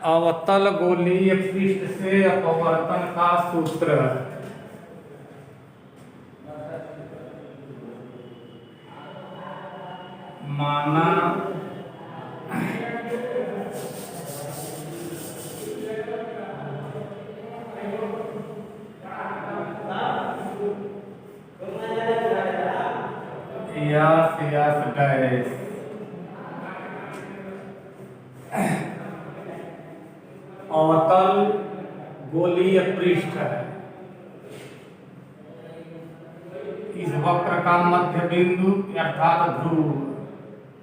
अवतल गोलीय पृष्ठ से अपवर्तन का सूत्र। माना यस डैश अवतल गोलीय पृष्ठ है। इस वक्र का मध्य बिंदु अर्थात ध्रुव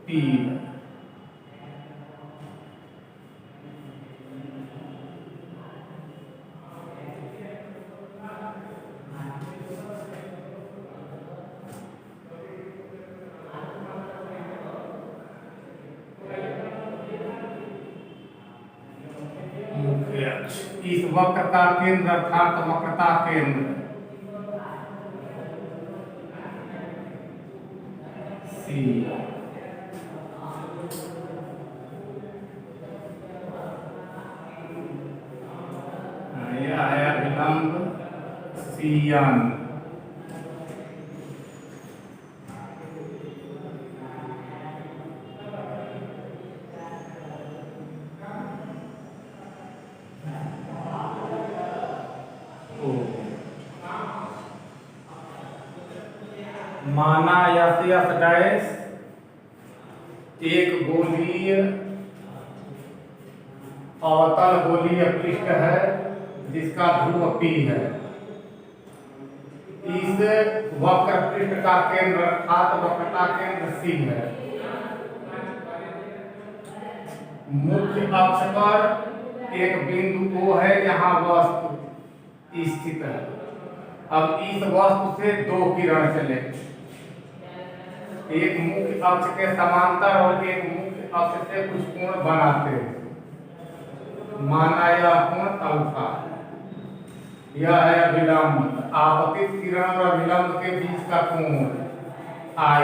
P मुख्य अक्ष। इस वक्र का केंद्र अर्थात वक्रता केंद्र C। यह है अभिलंब Cn। माना यस डैश एक गोलीय अवतल गोलीय पृष्ठ है जिसका ध्रुव P है। इस वक्र पृष्ठ का केंद्र अर्थात वक्रता केंद्र C है। मुख्य अक्ष पर एक बिंदु O है जहां वस्तु स्थित है। अब इस वस्तु से दो किरण चले, एक मुख्य अक्ष के समांतर और एक मुख्य अक्ष से कुछ कोण बनाते हैं। माना यह कोण अल्फा। यह है अभिलंब। आपतित किरण और अभिलंब के बीच का कोण I।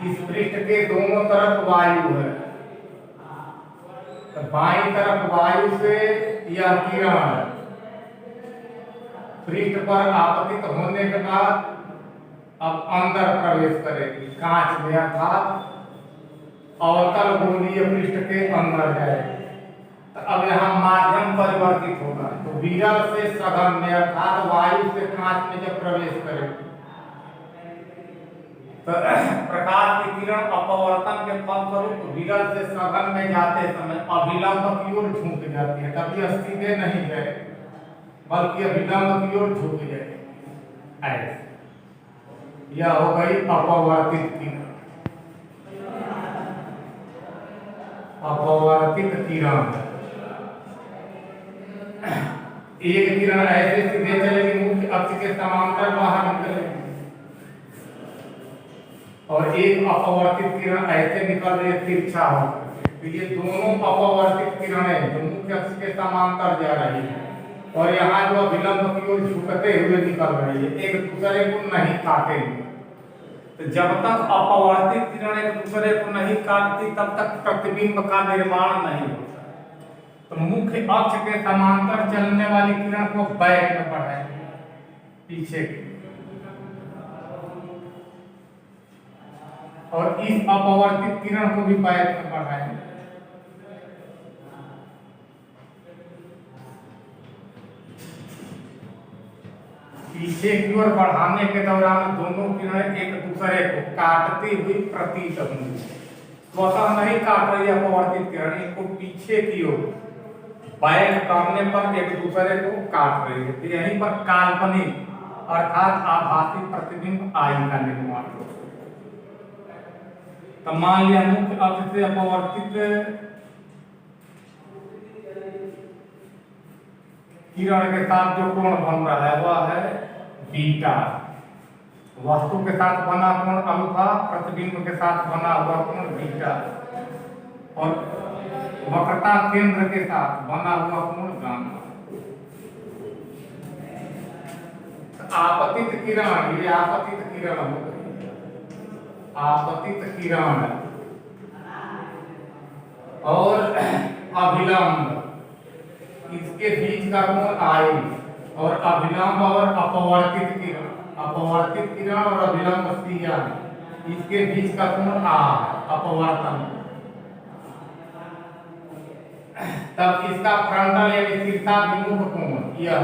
इस पृष्ठ के दोनों तरफ वायु है। तो बाईं तरफ वायु से यह किरण पृष्ठ पर आपतित होने के बाद अब अंदर प्रवेश करेगी कांच में अर्थात अवतल गोलीय पृष्ठ के अंदर जाएगी। तो अब यहाँ माध्यम परिवर्तित होगा। तो विरल से सघन में अर्थात वायु से कांच में जब प्रवेश करेगी तो प्रकाश की किरण अपवर्तन के फलस्वरूप विरल से सघन में जाते समय अभिलंब की ओर झुक जाती है। तभी सीधे नहीं जाएगी बल्कि अभिलंब की ओर झुक जाएगी। ऐसे यह हो गई अपवर्तित किरण। अपवर्तित किरण एक किरण ऐसे सीधे चलेगी मुख्य अक्ष के समांतर बाहर निकलेगी और एक अपवर्तित किरण ऐसे निकल रही है तिरछा होकर। तो ये दोनों अपवर्तित किरणें जो मुख्य अक्ष के समांतर जा रही है और यहाँ जो अभिलंब की ओर झुकते हुए निकल रही है एक दूसरे को नहीं काटेंगे। तो जब तक अपवर्तित किरण एक दूसरे को नहीं काटती तब तक प्रतिबिंब का निर्माण नहीं होता। तो मुख्य अक्ष के समांतर चलने वाली किरण को बैक में बढ़ाएंगे पीछे की और इस अपवर्तित किरण को भी बैक में बढ़ाएंगे। पीछे की ओर बढ़ाने के दौरान दोनों किरणें एक दूसरे को काटती हुई प्रतीत होंगी। स्वतः नहीं काट रही अपवर्तित किरण, इनको पीछे की ओर बैक करने पर एक दूसरे को काट रही है। तो यहीं पर काल्पनिक अर्थात आभासी प्रतिबिंब आई का निर्माण होगा। तो मान लिया मुख्य अक्ष से अपवर्तित किरण के साथ जो कोण बन रहा है वह है बीटा। वस्तु के साथ बना कोण अल्फा, प्रतिबिंब के साथ बना हुआ कोण बीटा और वक्रता केंद्र के साथ बना हुआ कोण गामा। आपतित किरण, ये आपतित किरण हो गई। आपतित किरण और अभिलंब, इसके बीच का कोण आई, और अभिलंब और अपवर्तित किरण और अभिलंब CN, इसके बीच का कोण R, अपवर्तन। तब इसका फ्रंटल यानी शीर्षाभिमुख कोण यह,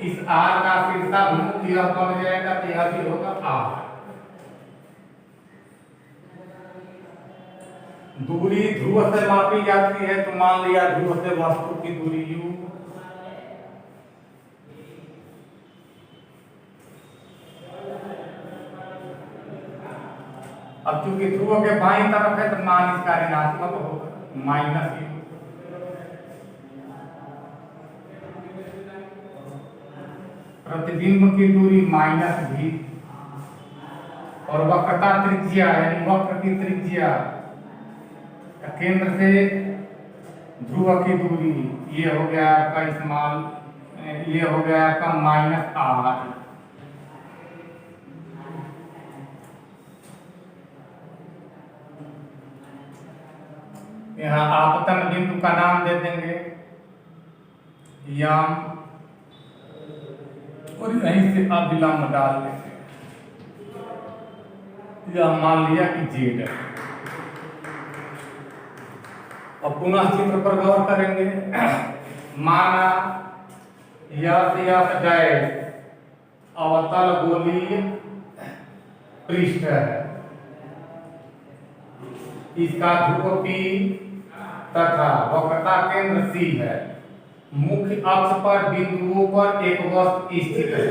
इस R का शीर्षाभिमुख यह बन जाएगा, तो यह भी होगा R। दूरी ध्रुव से मापी जाती है, तो मान लिया ध्रुव से वस्तु की दूरी U, अब चूंकि ध्रुव के बाईं तरफ है तो मान इसका ऋणात्मक होगा, -U। प्रतिबिंब की दूरी -V, और वक्रता त्रिज्या यानी वक्र की त्रिज्या, केंद्र से ध्रुव की दूरी, ये हो गया आपका स्मॉल, ये हो गया आपका -R। यहाँ आपतन बिंदु का नाम दे देंगे यम, और यहीं से अभिलंब डाल देंगे, यह मान लिया कि Z है। अब पुनः चित्र पर गौर करेंगे। माना यह डैश अवतल गोलीय पृष्ठ है, इसका ध्रुव P तथा वक्रता केंद्र C है, मुख्य अक्ष पर बिंदुओं पर एक वस्तु स्थित है,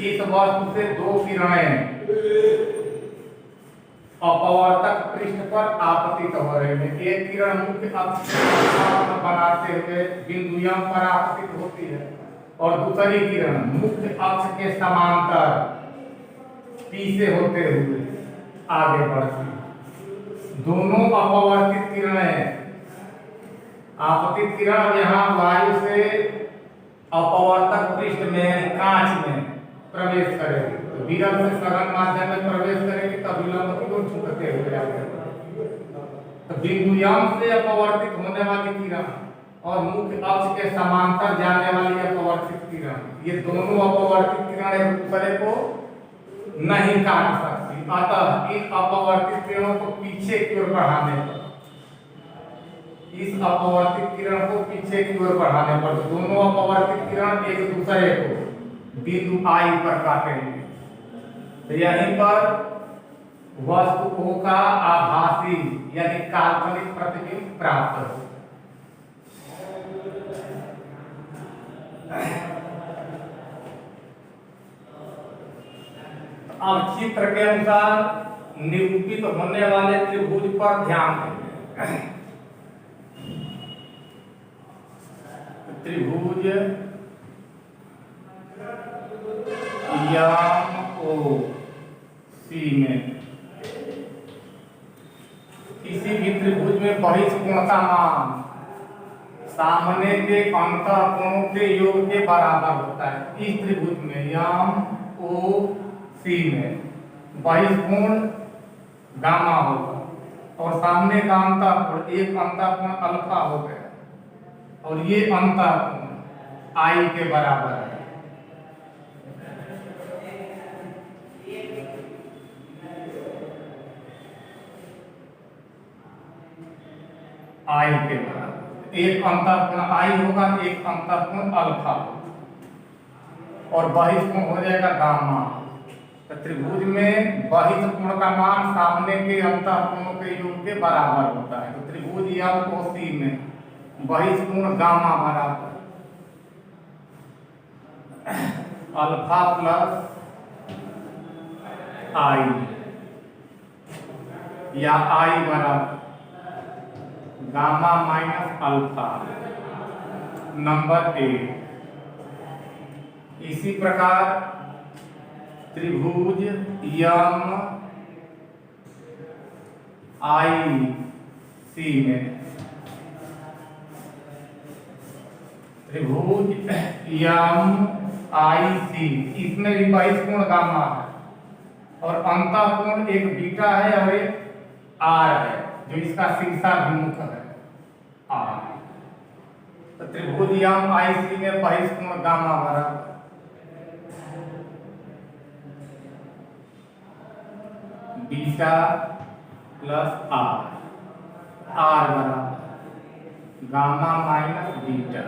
इस वस्तु से दो किरणें अपवर्तक पृष्ठ पर आपतित हो रही है। एक किरण मुख्य अक्ष बनाते हुए बिंदु M पर आपतित होती है, और दूसरी किरण मुख्य अक्ष के समांतर P से होते हुए आगे बढ़ती है। दोनों अपवर्तित किरणें, आपतित किरण यहाँ वायु से अपवर्तक पृष्ठ में कांच में प्रवेश करेगी, तो विरल से सघन माध्यम में प्रवेश करेगी, तब विलंब की ओर झुकते हुए आगे। तो बिंदु M से अपवर्तित होने वाली किरण और मुख्य अक्ष के समांतर जाने वाली अपवर्तित किरण, ये दोनों अपवर्तित किरण एक दूसरे को नहीं काट सकती, अतः इन अपवर्तित किरणों को पीछे की ओर बढ़ाने पर, इस अपवर्तित किरण को पीछे की ओर बढ़ाने पर दोनों अपवर्तित किरण एक दूसरे को बिंदु I पर काटेंगे, तो यहीं पर वस्तु O का आभासी यानी काल्पनिक प्रतिबिंब प्राप्त हो। अब चित्र के अनुसार निरूपित होने वाले त्रिभुज पर ध्यान देंगे। त्रिभुज MOC में किसी भी त्रिभुज में बहिष्कोण का मान सामने के अंतःकोणों के योग के बराबर होता है। इस त्रिभुज में MOC में बहिष्कोण गामा होगा, और सामने का अंतःकोण, एक अंतःकोण अल्फा हो गया, और ये अंतःकोण I के बराबर है। I के बराबर, एक अंतःकोण I होगा, एक अंतःकोण अल्फा होगा, और बहिष्कोण हो जाएगा गामा। तो त्रिभुज में बहिष्कोण का मान सामने के अंतःकोणों के योग के बराबर होता है। तो त्रिभुज MOC में बहिष्कोण गामा बराबर अल्फा प्लस I, या I बराबर गामा माइनस अल्फा, नंबर 1। इसी प्रकार त्रिभुज MIC में, त्रिभुज MIC, इसमें भी बहिष्कोण गामा है, और अंतःकोण एक बीटा है और एक आर है, जो इसका शीर्षाभिमुख है आर। तो त्रिभुज आईसी में बहिष्कोण गामा बराबर बीटा प्लस आर बराबर गामा माइनस बीटा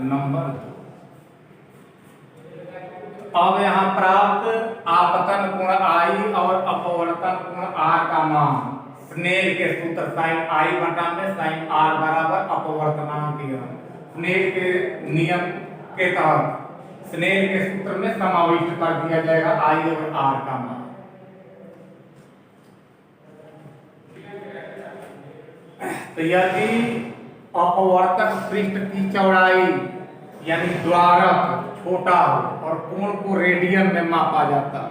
नंबर 2। अब यहाँ प्राप्त आपतन कोण आई और अपवर्तन कोण आर का मान स्नेल के सूत्र साइन आई बटा में साइन आर बराबर अपवर्तनांक स्नेल के नियम के तहत स्नेल के सूत्र में समाविष्ट कर दिया जाएगा आई और आर का मान। तो यदि अपवर्तक पृष्ठ की चौड़ाई यानी द्वारक छोटा हो और कोण को रेडियन में मापा जाता है,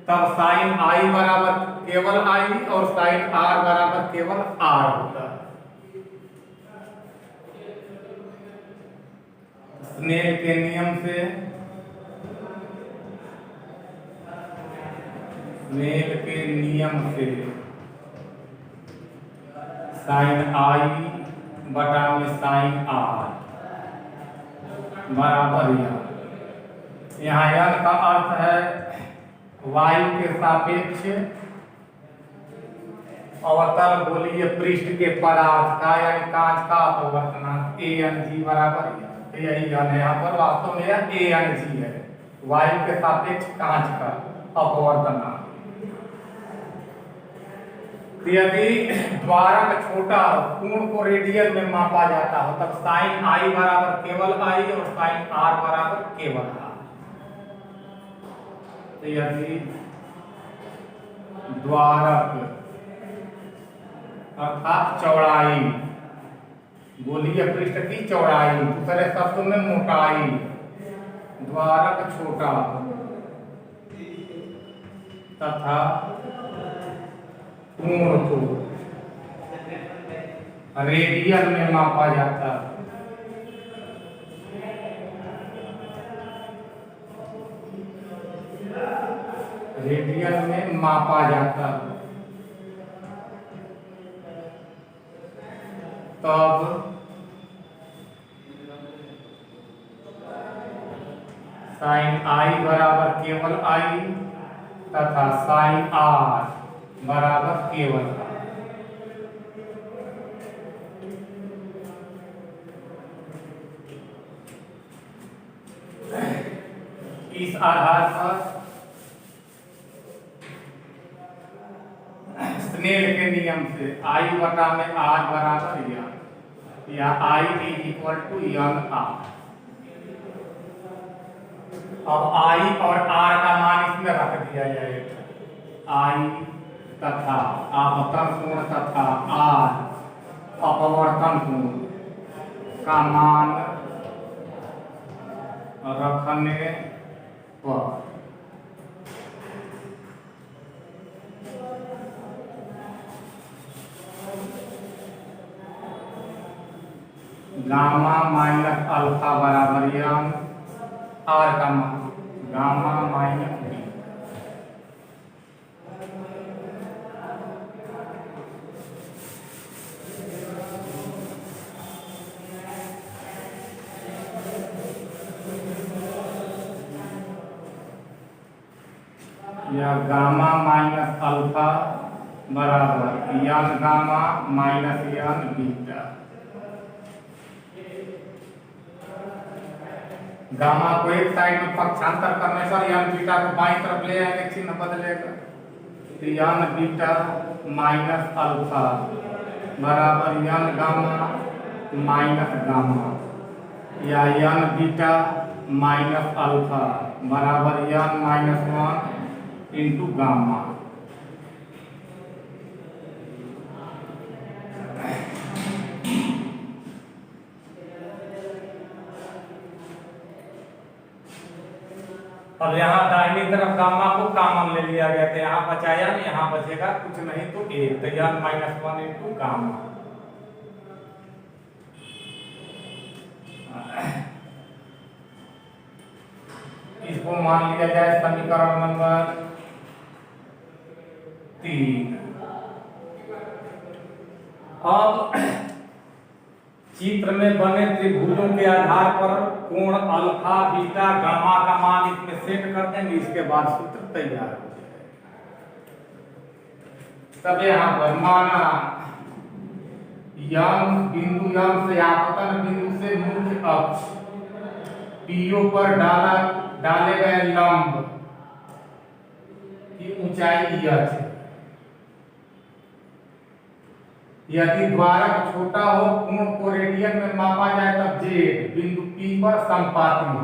तब साइन आई बराबर केवल आई और साइन आर बराबर केवल आर होता है। स्नेल के नियम से साइन आई बटा में साइन आर बराबर यहाँ यन का अर्थ है वायु के सापेक्ष अवतल गोलीय पृष्ठ के पदार्थ का यानी कांच का अपवर्तनांक ए एन जी बराबर यही यन है। यहाँ पर वास्तव में यह ए एन जी है, वायु के सापेक्ष कांच का अपवर्तनांक। यदि द्वारक छोटा हो, कोण को रेडियन में मापा जाता हो, तब साइन आई बराबर केवल आई और साइन आर बराबर केवल आर। तो यदि द्वारक अर्थात चौड़ाई गोलीय पृष्ठ की चौड़ाई, दूसरे शब्दों में मोटाई, द्वारक छोटा तथा कोण को रेडियन में मापा जाता है, रेडियन में मापा जाता है, तब साइन आई बराबर केवल आई तथा साइन आर बराबर केवल आर। इस आधार पर स्नेल के नियम से आई बटा में आर बराबर या I is equal to N R. अब आई और आर का मान इसमें रख दिया जाएगा, आई तथा आपतन कोण तथा आर अपवर्तन कोण का मान रखने पर गामा माइनस अल्फा बराबर यन आर का मान गामा माइनस बी। या गामा माइनस अल्फा बराबर यन गामा माइनस यन बीटा। गामा को एक साइड में पक्षांतर करने पर यन बीटा को बाईं तरफ ले आएंगे, चिन्ह बदलेगा, तो यन बीटा माइनस अल्फा बराबर यन गामा माइनस गामा, या यन बीटा माइनस अल्फा बराबर यन माइनस वन इंटू गामा। अब यहाँ दाहिनी तरफ गामा को कॉमन ले लिया गया, तो यहाँ बचाया नहीं, यहाँ बचेगा कुछ नहीं तो एक, तो यन माइनस वन इंटू गामा। इसको मान लिया जाए समीकरण नंबर 3। अब चित्र में बने त्रिभुजों के आधार पर कोण अल्फा बीटा गामा का मान इसमें सेट कर देंगे, इसके बाद सूत्र तैयार हो जाएगा। तब यहाँ पर माना यम बिंदु, यम से आपतन बिंदु से मुख्य अक्ष पीओ पर डाले गए लंब की ऊंचाई यह है। यदि द्वारक छोटा हो, कोण को रेडियन में मापा जाए तब जेड बिंदु पी पर संपाती हो।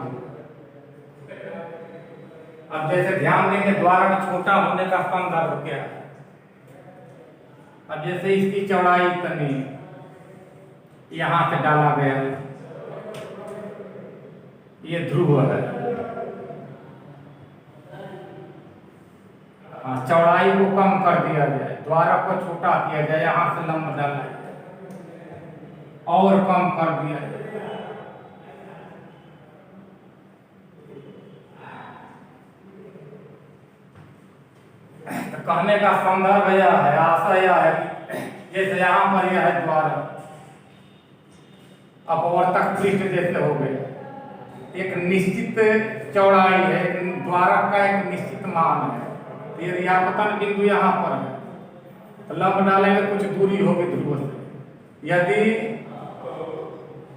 अब जैसे ध्यान देंगे द्वारक छोटा होने का संदर्भ क्या है। अब जैसे इसकी चौड़ाई इतनी, यहां से डाला गया, ये ध्रुव है। चौड़ाई को कम कर दिया जाए, द्वारक को छोटा किया जाए, यहां से लंब डाला जाए और कम कर दिया जाए। तो कहने का संदर्भ यह है, आशा यह है कि जैसे यहां पर यह है द्वारक, अपवर्तक पृष्ठ जैसे हो गए, एक निश्चित चौड़ाई है, द्वारक का एक निश्चित मान है। यदि आपतन बिंदु यहाँ पर है तो लंब डालेंगे, कुछ दूरी होगी ध्रुव से। यदि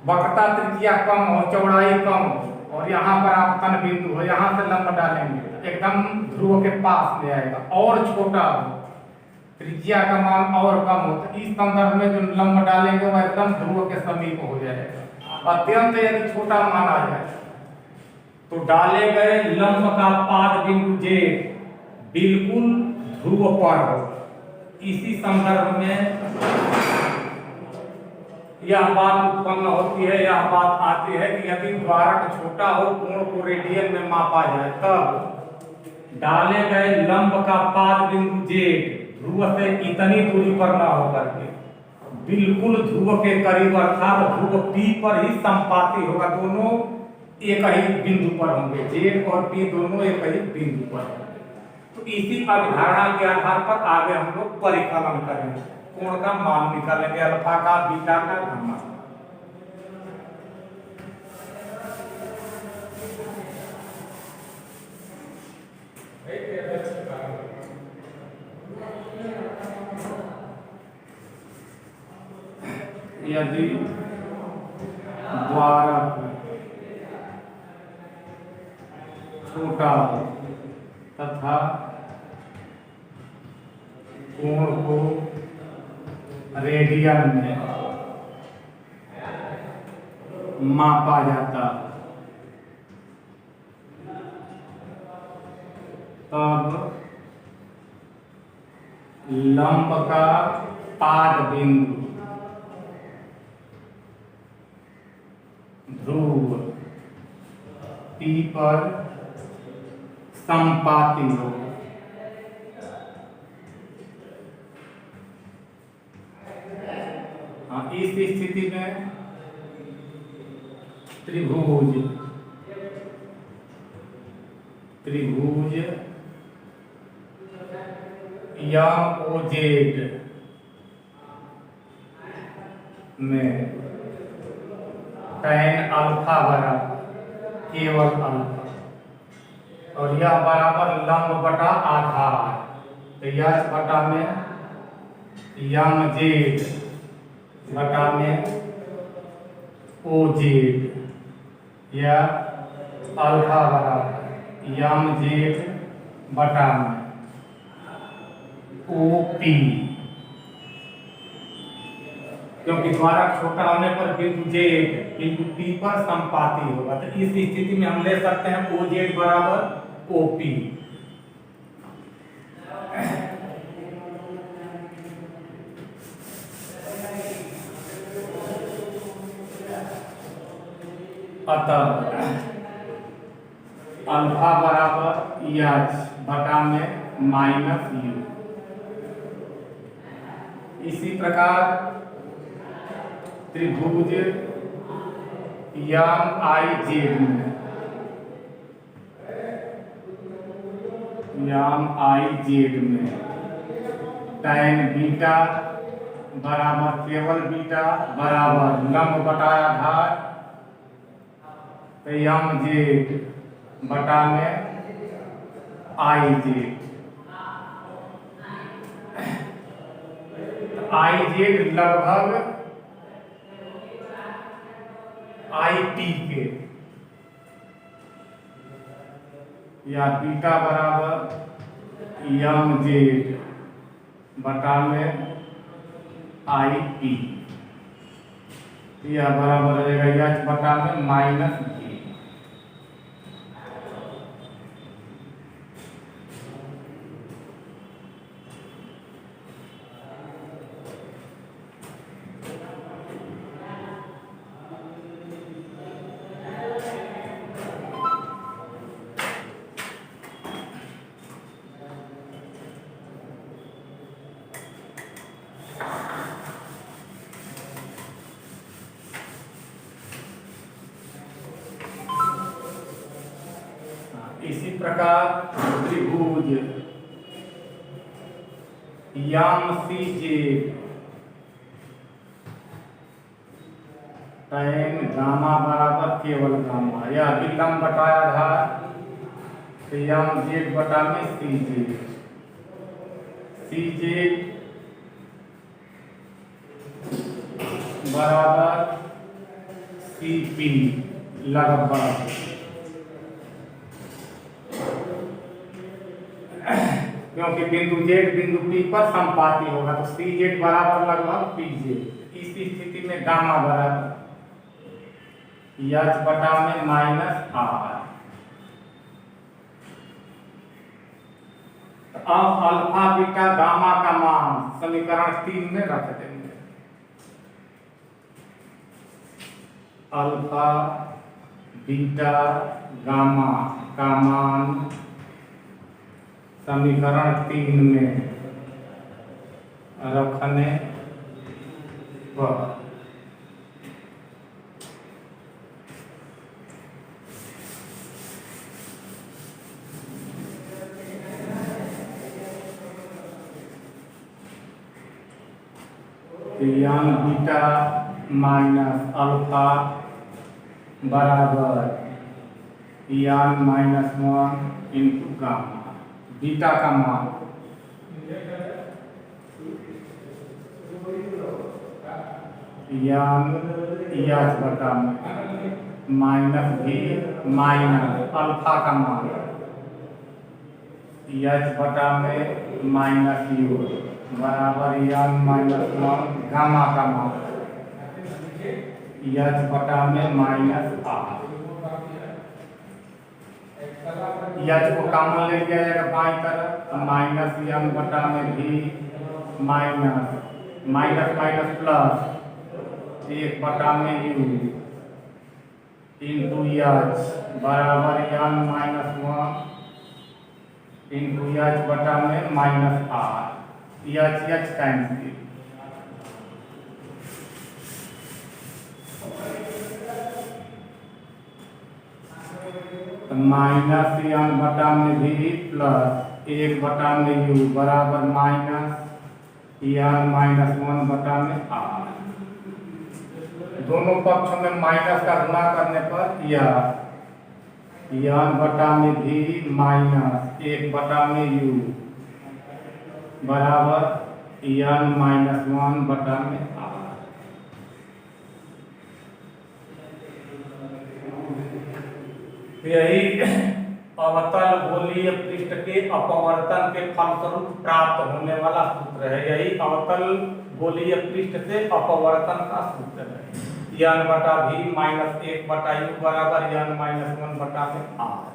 वक्रता त्रिज्या कम हो, चौड़ाई कम हो और यहाँ पर आपतन बिंदु हो, यहाँ से लंब डालेंगे एकदम ध्रुव के पास ले आएगा। और छोटा हो, त्रिज्या का मान और कम हो, तो इस संदर्भ में जो लंब डालेंगे वह एकदम ध्रुव के समीप हो जाएगा। अत्यंत यदि छोटा माना जाए तो डाले गए लंब का पाद बिंदु जेड बिल्कुल ध्रुव पर हो। इसी संदर्भ में यह बात उत्पन्न होती है, यह बात आती है कि यदि द्वारक छोटा हो, कोण को रेडियन में मापा जाए, तब डाले गए लंब का पाद बिंदु जेड ध्रुव से इतनी दूरी पर न होकर के बिल्कुल ध्रुव के करीब अर्थात ध्रुव पी पर ही संपाती होगा। दोनों एक ही बिंदु पर होंगे, जेड और पी दोनों एक ही बिंदु पर होंगे। तो इसी अवधारणा के आधार पर आगे हम लोग परिकलन करेंगे, कोण का मान निकालेंगे, अल्फा का, बीटा का, गामा का। यदि द्वारक छोटा तथा कोण को रेडियन में मापा जाता, तब लंब का पाद बिंदु ध्रुव P पर संपाती हो। इस स्थिति में त्रिभुज यम ओ जेड में tan अल्फा बराबर केवल अल्फा और यह बराबर लंब बटा आधार, तो यह बटा में यम जेड बटा में ओ जेड या अल्फा बराबर यम जेड बटा में ओ पी। क्योंकि द्वारक छोटा होने पर बिंदु जेड बिंदु पी पर संपाती होगा, तो इस स्थिति में हम ले सकते हैं ओ जेड बराबर ओ पी। अतः अल्फा बराबर एच बटा में माइनस यू। इसी प्रकार त्रिभुज यम आई जेड में tan बीटा बराबर केवल बीटा बराबर लंब बटा आधार, तो यम जेड बटा में आई जेड। आई जेड लगभग आई टी के, या बीटा बराबर यम जेड बटा में आई पी, यह बराबर हो जाएगा एच बटा में माइनस जी। इसी प्रकार त्रिभुज यम सी जेड tan गामा बराबर केवल गामा, यह भी लंब बटा आधार, तो यम जेड बटा में सी जेड। सी जेड बराबर सी पी लगभग, क्योंकि बिंदु जेड बिंदु पी पर संपाती होगा, तो सी जेड बराबर लगभग पी जेड। इस स्थिति में गामा बराबर एच बटा में माइनस आर। अब अल्फा बीटा गामा का मान समीकरण 3 में रख देंगे। अल्फा बीटा गामा का मान समीकरण 3 में रखने पर यान बीटा माइनस अल्फा बराबर यान माइनस 1 इंटू गामा। बीटा का मान यान एच बटा में माइनस भी माइनस अल्फा का मान एच बटा में माइनस यू बराबर यान माइनस 1 गामा का मान एच बटा में माइनस आर। एच को कॉमन ले लिया जाएगा बाईं तरफ, माइनस यम बटा में भी माइनस माइनस माइनस प्लस 1 बटा में यू इंटू एच बराबर यन माइनस 1 इंटू एच बटा M minus R. H H cancel, minus N बटा में भी प्लस 1 बटा में यू बराबर माइनस यन माइनस 1 बटा में आर। दोनों पक्षों में माइनस का गुणा करने पर यन बटा में भी माइनस 1 बटा में यू बराबर यन माइनस 1 बटा में आर। यही अवतल गोलीय पृष्ठ के अपवर्तन के फलस्वरूप प्राप्त होने वाला सूत्र है। यही अवतल गोलीय पृष्ठ से अपवर्तन का सूत्र है। यन बटा भी माइनस 1 बटा यू बराबर यन माइनस 1 बटा में आर।